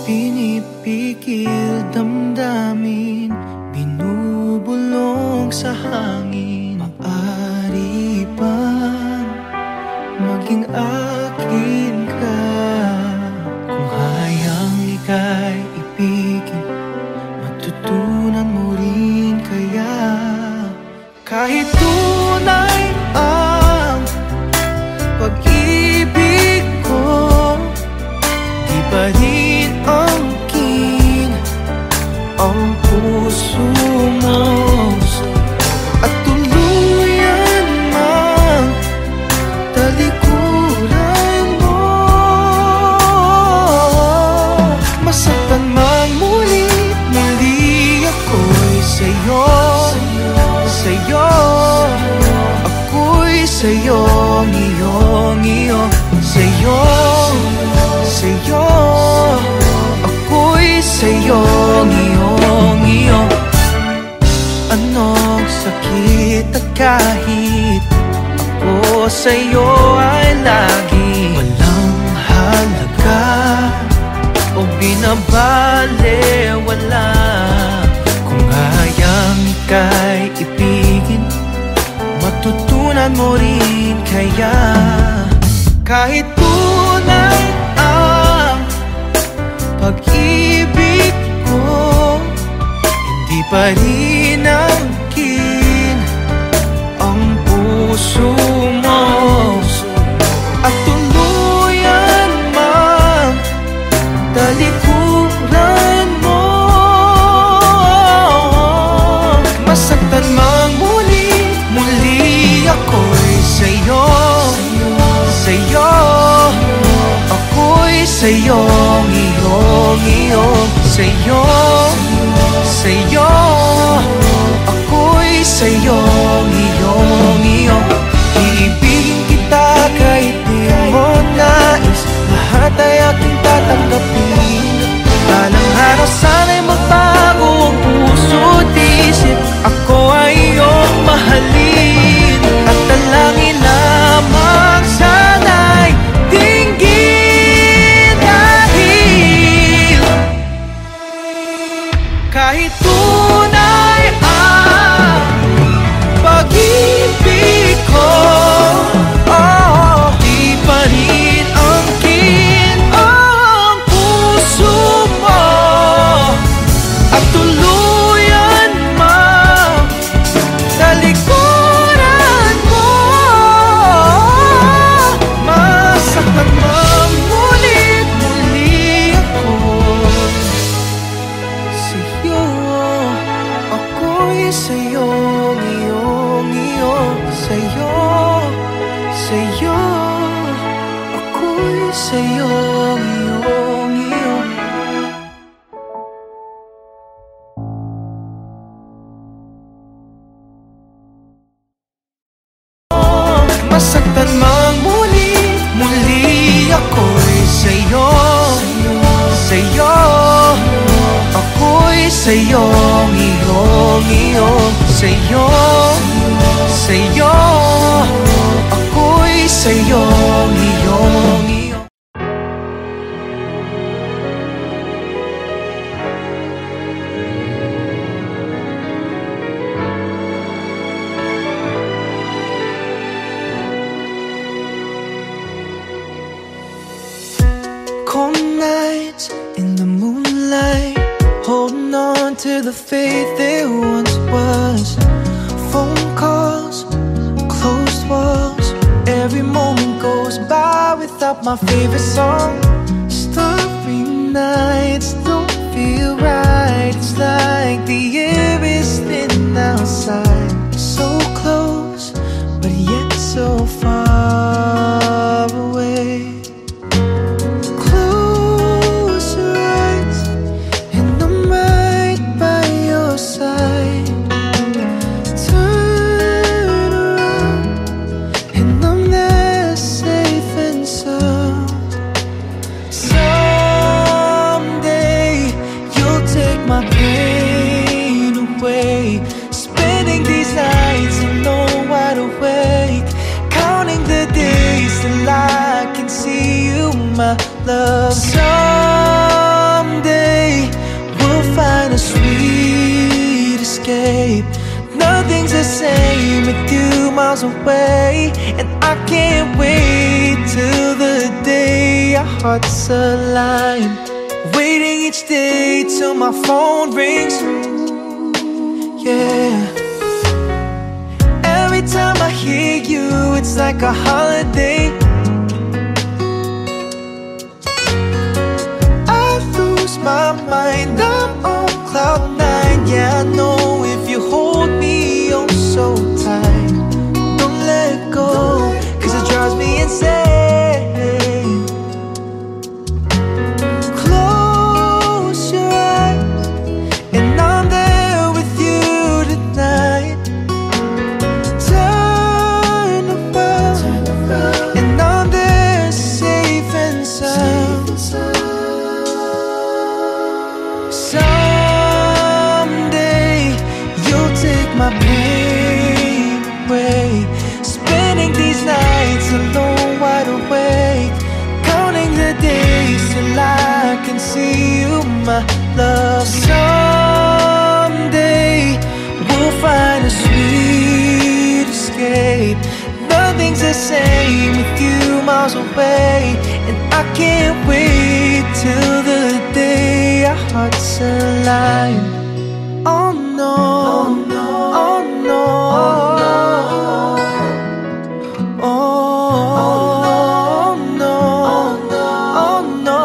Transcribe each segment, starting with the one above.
Pinipigil damdamin, binubulong sa hangin. Maaari bang maging akin ka? Kung hayang ika'y ibigin, matutunan mo rin kaya. Kahit tunay ang pag-ibig ko, di ba rin ang puso mo? At sa'yo, iyo, sa'yo, sa'yo. Ako'y sa'yo, iyo. Anong sakit at kahit ako sa'yo ay lagi walang halaga o binabaliwala. Kung hayang ika'y ibigin, matutunan mo rin kaya. Kahit tunay ang pag-ibig ko, hindi pa rin angkin ang puso mo. At tuluyan mang talikuran mo, masaktan mang muli ako'y sa'yo, sa'yo. Ako'y sa'yo, iyo, sa'yo, sa'yo. Ako'y sa'yo, iyo. Iibigin kita kahit di mo nais, lahat ay aking tatanggapin. Balang araw sana'y magbago ang puso't isip, ako ay iyong mahalin. At dalangin lamang sana'y dinggin, dahil kahit tunay ang pag-ibig ko, di pa rin angkin ang puso mo. At tuluyan mang talikuran mo, masaktan mang muli ako sa'yo. Ako'y sa'yo, iyo, sa'yo, sa'yo. Ako'y sa'yo, iyo. Masaktan mang muli ako'y sa'yo, sa'yo. Ako'y sa'yo, iyo, sa'yo, sa'yo. Ako'y sa'yo, iyo. Cold nights in the moonlight, holding on to the faith there once was. Phone calls, closed walls, every moment goes by without my favorite song. Starry nights don't feel right, it's like the air is thin outside. So close, but yet so far away. My love, someday we'll find a sweet escape. Nothing's the same with you miles away, and I can't wait till the day our hearts align. Waiting each day till my phone rings, yeah. Every time I hear you, it's like a holiday. My mind, I'm on cloud nine. Yeah, I know if you hold me on so tight, don't let go, 'cause it drives me insane. Close your eyes and I'm there with you tonight. Turn away my love. Someday we'll find a sweet escape. Nothing's the same with you miles away, and I can't wait till the day our hearts align. Oh no, oh no, oh no, oh no, oh no.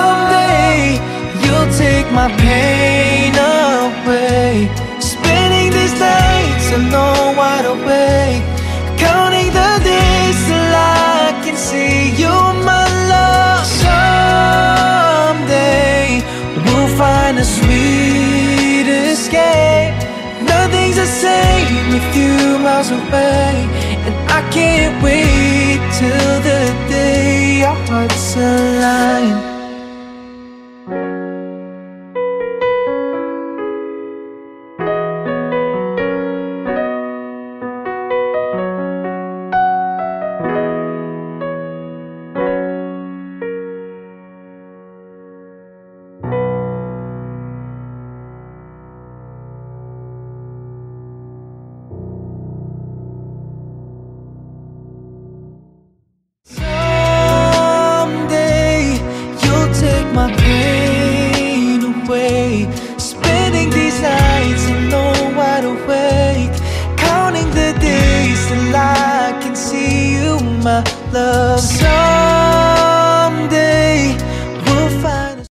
Someday you'll take my pain away. Spending these nights alone, wide awake, counting the days till I can see you, my love. Someday we'll find a sweet escape. Nothing's the same with you miles away, and I can't wait till the day our hearts align. My pain away, spending these nights alone, wide awake, counting the days till I can see you, my love. Someday we'll find a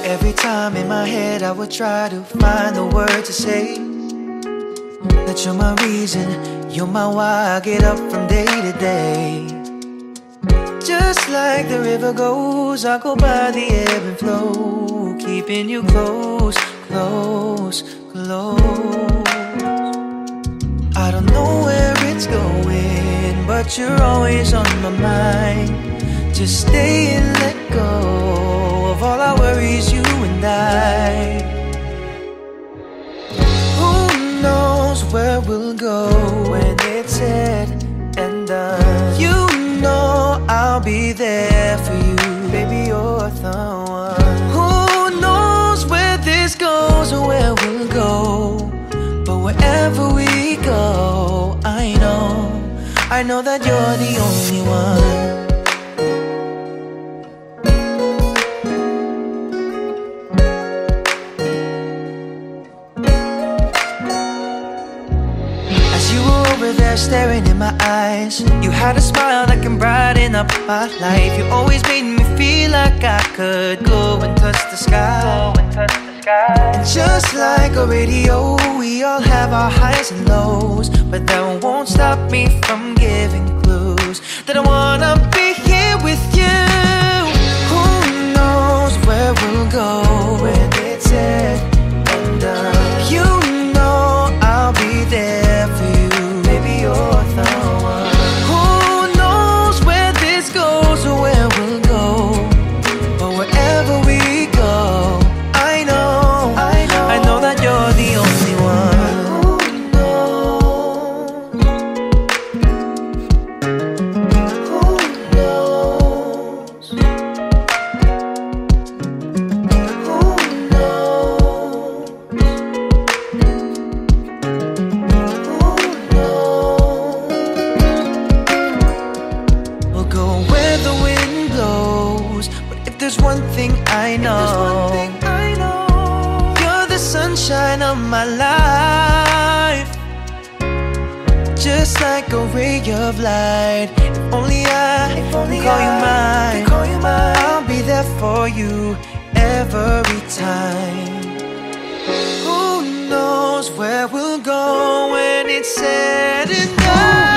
Every time in my head I would try to find the word to say that you're my reason, you're my why I get up from day to day. Just like the river goes, I go by the ebb and flow, keeping you close, close, close. I don't know where it's going, but you're always on my mind. Just stay and let go of all our worries, you and I. Who knows where we'll go when it's said and done? You know I'll be there for you, baby, you're the one. Who knows where this goes or where we'll go, but wherever we go, I know that you're the only one. Staring in my eyes, you had a smile that can brighten up my life. You always made me feel like I could go and touch the sky. And just like a radio, we all have our highs and lows, but that won't stop me from giving clues that I wanna be here with you. Who knows where we'll go when it's said and done? You know I'll be there for you, you're the one. Who knows where this goes or where we'll go, but wherever we go, I know that you're the only one. Who knows? Who knows? Who knows? There's one thing I know, you're the sunshine of my life. Just like a ray of light, if only I call you mine, I'll be there for you every time. Who knows where we'll go when it's said and done?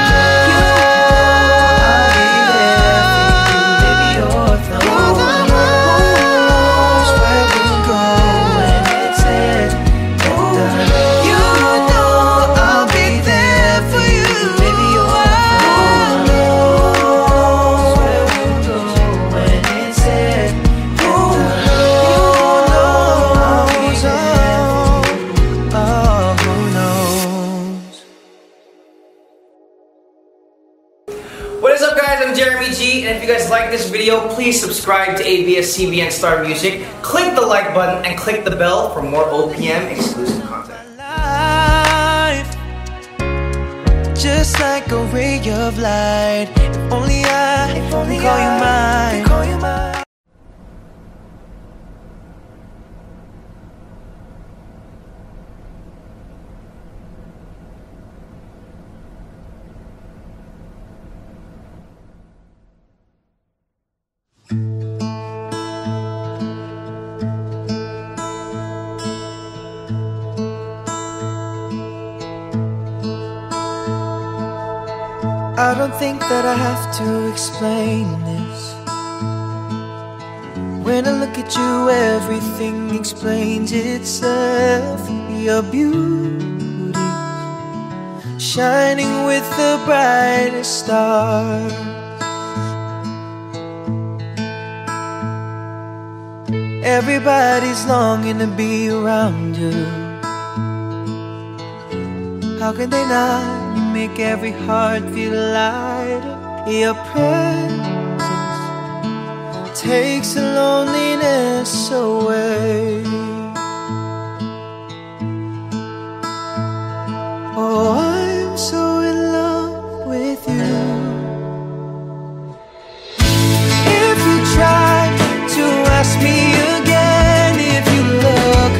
What is up guys, I'm Jeremy G, and if you guys like this video, please subscribe to ABS-CBN Star Music, click the like button, and click the bell for more OPM exclusive content. Life, just like a ray of light. If only I call you mine. I don't think that I have to explain this. When I look at you, everything explains itself. Your beauty shining with the brightest stars. Everybody's longing to be around you. How can they not? You make every heart feel lighter. Your presence takes the loneliness away. Oh, I'm so in love with you. If you try to ask me again, if you look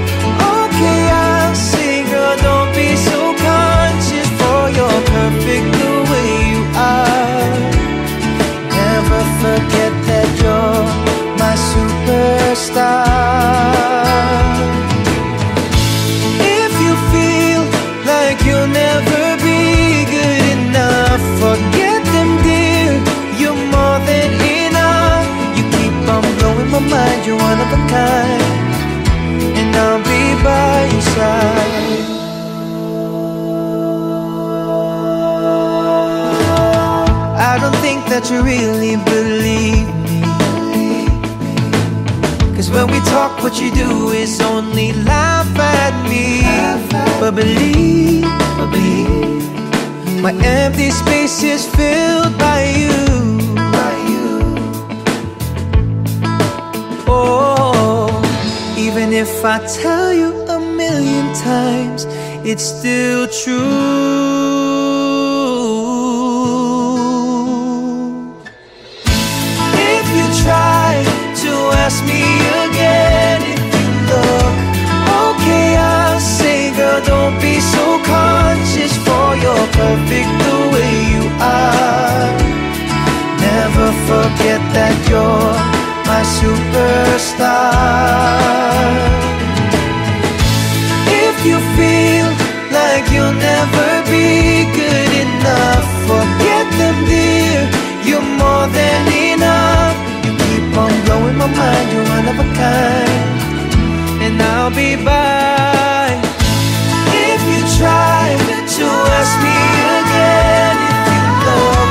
okay, I'll say, girl, don't be so conscious, for you're perfect the way you are. Never forget that you're my superstar. If you feel like you'll never be good enough, forget them, dear, you're more than enough. You keep on blowing my mind, you're one of a kind, and I'll be by your side. I don't think that you really believe me, 'cause when we talk, what you do is only laugh at me. But believe, my empty space is filled by you. Oh, even if I tell you a million times, it's still true. If you try to ask me again, if you look okay, I'll say, girl, don't be so conscious, for you're perfect the way you are. Never forget that you're my superstar. If you feel like you'll never be good enough, forget them, dear, you're more than enough. You keep on blowing my mind, you're one of a kind, and I'll be by. If you try to ask me again, if you look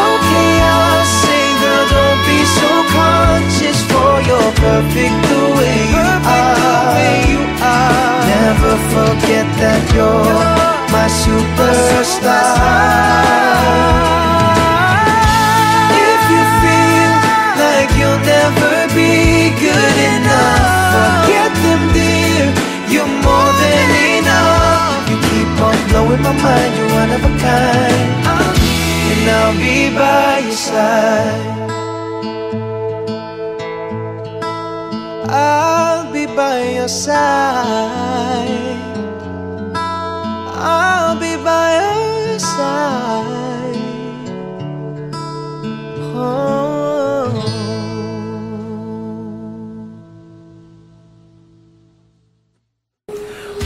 okay, I'll say, girl, don't be so conscious, for you're perfect the way you are. Never forget that you're my superstar. If you feel like you'll never be good enough, forget them, dear, you're more than enough. You keep on blowing my mind, you're one of a kind, and I'll be by your side. I'll be by your side. I'll be by your side. Oh.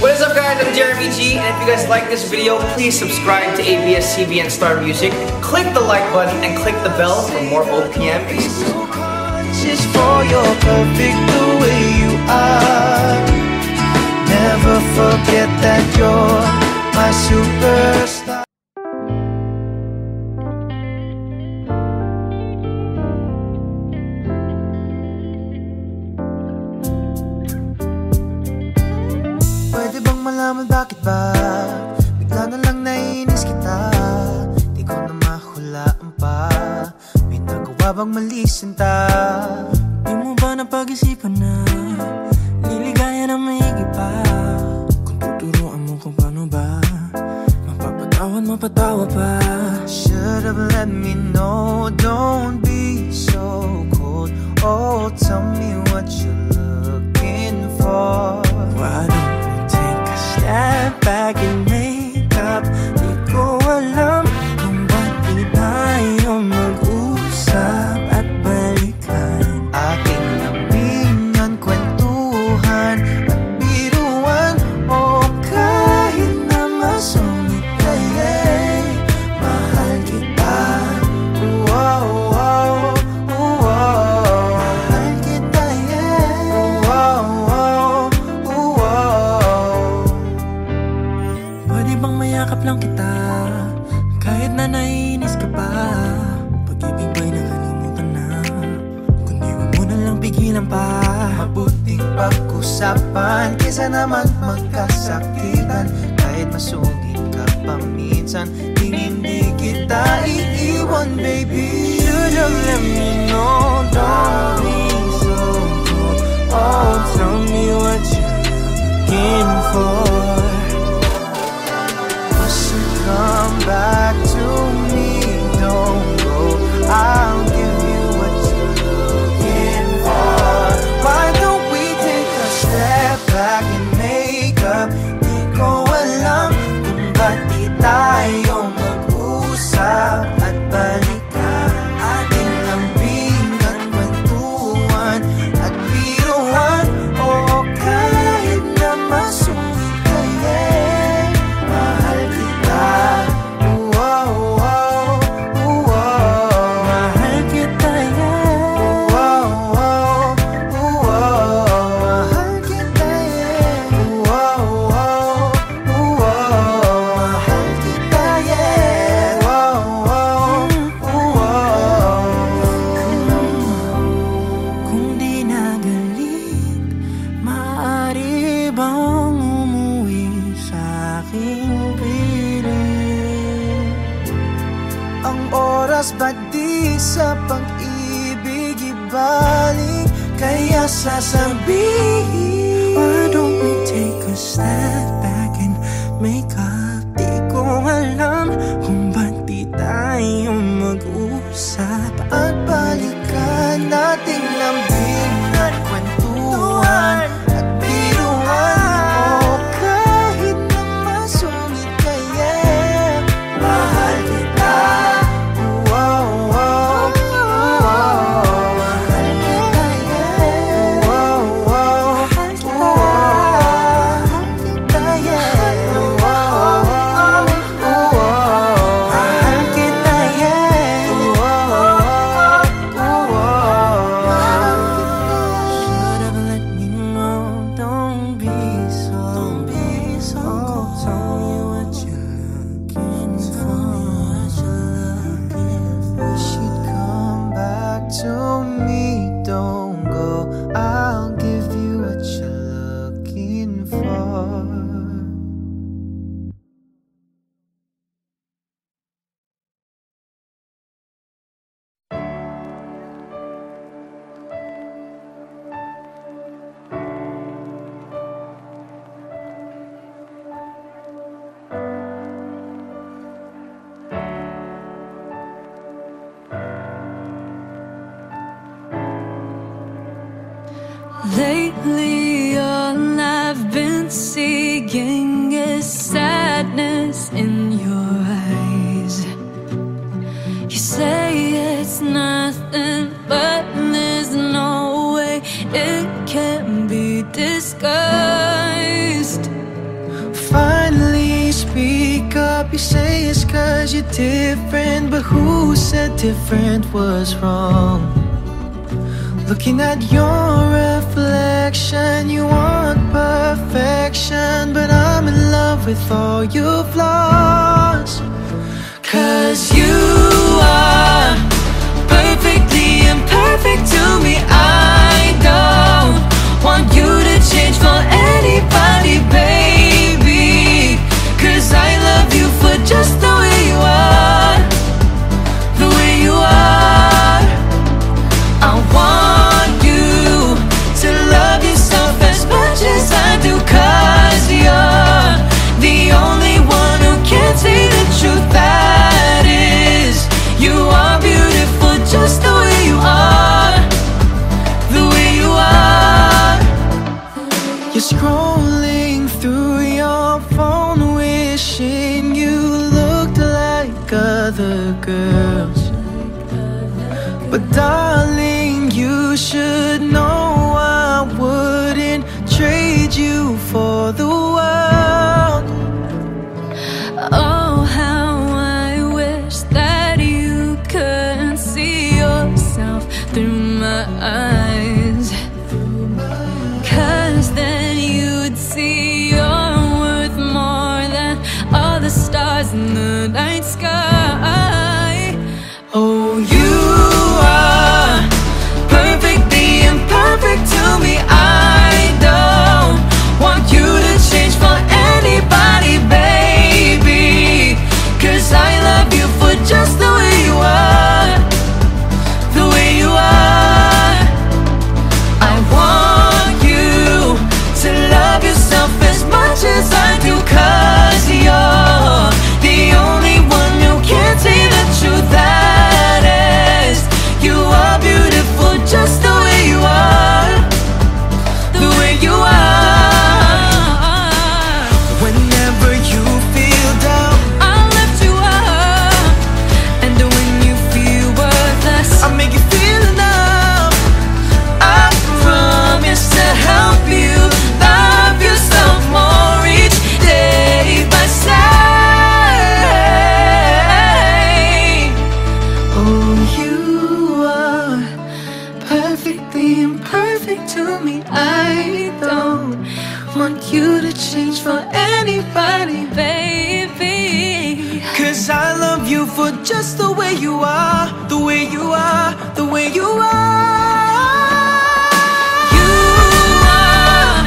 What is up guys, I'm Jeremy G, and if you guys like this video, please subscribe to ABS-CBN Star Music, click the like button, and click the bell for more OPM exclusive content. Just for you're perfect the way you are. Never forget that you're my superstar. Pwede bang malaman bakit ba bigla na lang naiinis kita? Di ko na mahulaan pa. habang mali sinta. Di mo ba napag-isipan na liligaya na may iba? Kung tuturuan mo kung paano ba mapatawa pa. Should've let me know, don't be so cold. Oh, tell me what you're looking for. Why don't we take a step back and make up? Di ko alam kung ba't di tayo mag-usap at balikan. Ating lambingan, kwentuhan at biruan. Oh, kahit na masungit kaya'y mahal kita. Wow, wow, wow. Mahal kita, yeah. Wow, wow, wow. Pwede bang mayakap lang kita kahit na naiinis ka pa? Pag-ibig ba'y nakalimutan na? Kundi wag mo na lang pigilan pa. Mabuting pag-usapan kaysa naman magkasakitan. Kahit masungit ka pa minsan, hindi kita iiwan, baby. Should've let me know, don't be so cold. Oh, tell me what you're looking for. Come back to me, don't go. I'll give you what you're looking for. Why don't we take a step back and make up? Di ko alam kung ba't di tayo mag-usap at balikan. Ating lambingan, kwentuhan at biruan. Oh, kahit na masungit kaya'y mahal kita. Wow, wow, wow. Mahal kita, yeah. Wow, wow, wow. Mahal kita, yeah. Wow, wow, wow. Mahal kita, yeah. Wow, wow, wow. Kung di na galit, maaari bang umuwi sa aking piling? Ang oras ba di sa pag-ibig ibalik? Kaya sasabihin, Why don't we take a step back and make up? Di ko alam kung ba't di tayo mag-usap at balikan nating lambingan, kwentuhan at biruan. Oh, kahit na masungit kaya'y mahal kita. Wow, wow, wow. Mahal kita, yeah. Wow, wow, Mahal kita. wow. Mahal kita, yeah. Wow, wow, wow. Mahal kita, yeah. Should've let me know, don't be so cold. Tell me what you're looking for. You should come back to me, don't go. I'll give you what you're looking for. Lately, all I've been seeing is sadness in your eyes. You say it's nothing, but there's no way it can be disguised. Finally speak up, you say it's 'cause you're different. But who said different was wrong? Looking at your reflection, you want perfection, but I'm in love with all your flaws. 'Cause you are perfectly imperfect to me. I don't want you to change for anybody, baby. 'Cause I love you for just the way you are, the way you are. other girls. But darling, you should know I wouldn't trade you for the world. Oh, how I wish that you could see yourself through my eyes, 'cause then you'd see you're worth more than all the stars in the night sky. Oh, you are perfectly imperfect to me. I don't want you to change for anybody, baby, 'cause I love you for just the way you are, the way you are. I want you to love yourself as much as I do, 'cause you're the only one who can see the truth. That is, you are beautiful just the way you are, the way you are. Whenever you feel down, I'll lift you up, and when you feel worthless, I'll make you feel enough. I promise to help you love yourself more each day by saying, oh, you are perfectly imperfect to me. I don't want you to change for anybody, baby. 'cause I love you for just the way you are, the way you are, the way you are. You are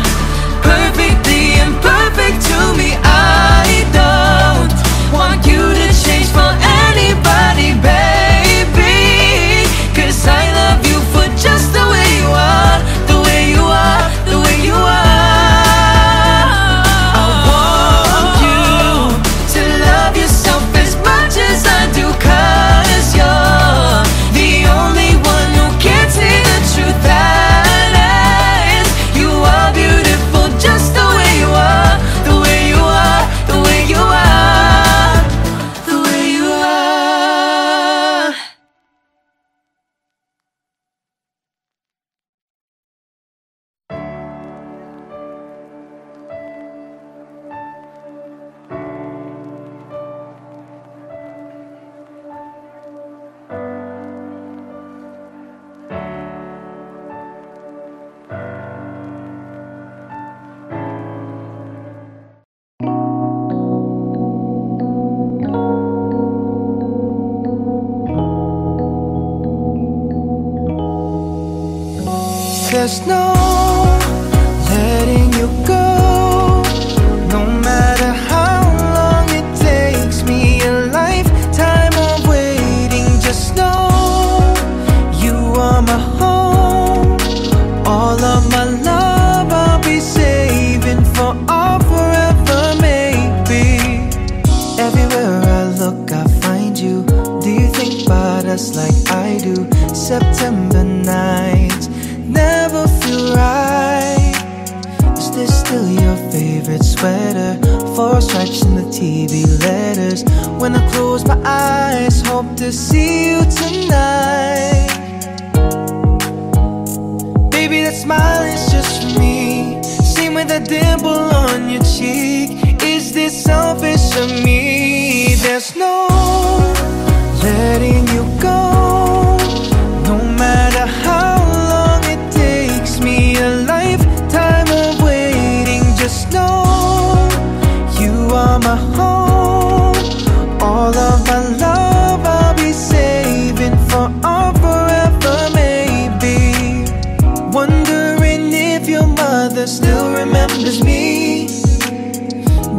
perfectly imperfect to me. I don't want you to change for anybody, baby, 'cause I love you for just the way you are, the way you are, the way you are. I want you to love yourself as much as I do, 'cause you're the only one who can see the truth. That is, you are beautiful just the way you are, the way you are, the way you are, the way you are. There's no letting you go, no matter how long it takes me, a lifetime of waiting. Just know you are my home, all of my love I'll be saving for all forever, maybe. Everywhere I look I find you. Do you think about us like I do? September nights never feel right. Is this still your favorite sweater? 4 stripes in the TV letters. When I close my eyes, hope to see you tonight. Baby, that smile is just for me. Same with that dimple on your cheek. Is this selfish of me? There's no letting you go, no matter how long it takes me, a lifetime of waiting. Just know you are my home, all of my love I'll be saving for all forever, maybe. Wondering if your mother still remembers me.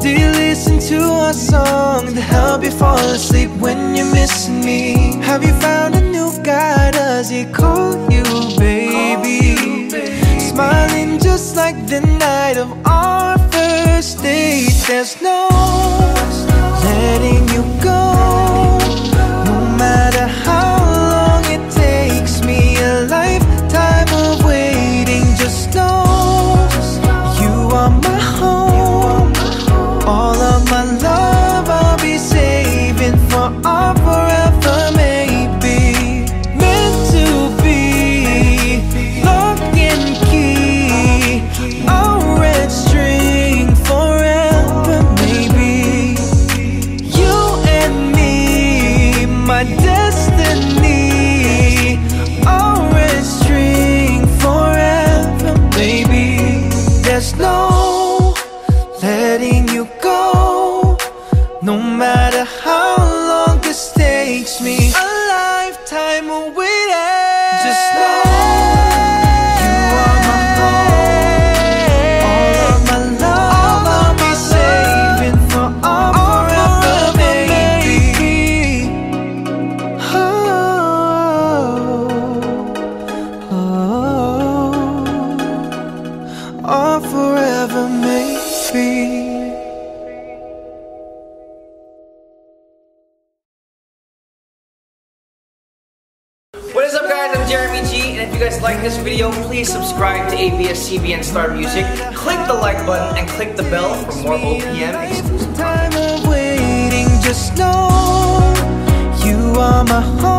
Do you listen to our song to help you fall asleep when you're missing me? Have you found a new guy? Does he call you baby? Smiling just like the night of our first date. There's no letting you go, no matter how long it takes me, a lifetime of waiting. Just know you are my home, all of my love I'll be saving for all my destiny. Our red string forever, baby. There's no letting you go, no matter how long this takes me. A lifetime of waiting. Just know you are my home. All of my love I'll be saving for all forever, baby. All forever, maybe. What is up, guys? I'm Jeremy G, and if you guys like this video, please subscribe to ABS-CBN Star Music, click the like button, and click the bell for more OPM exclusive Time of waiting, just know you are my home.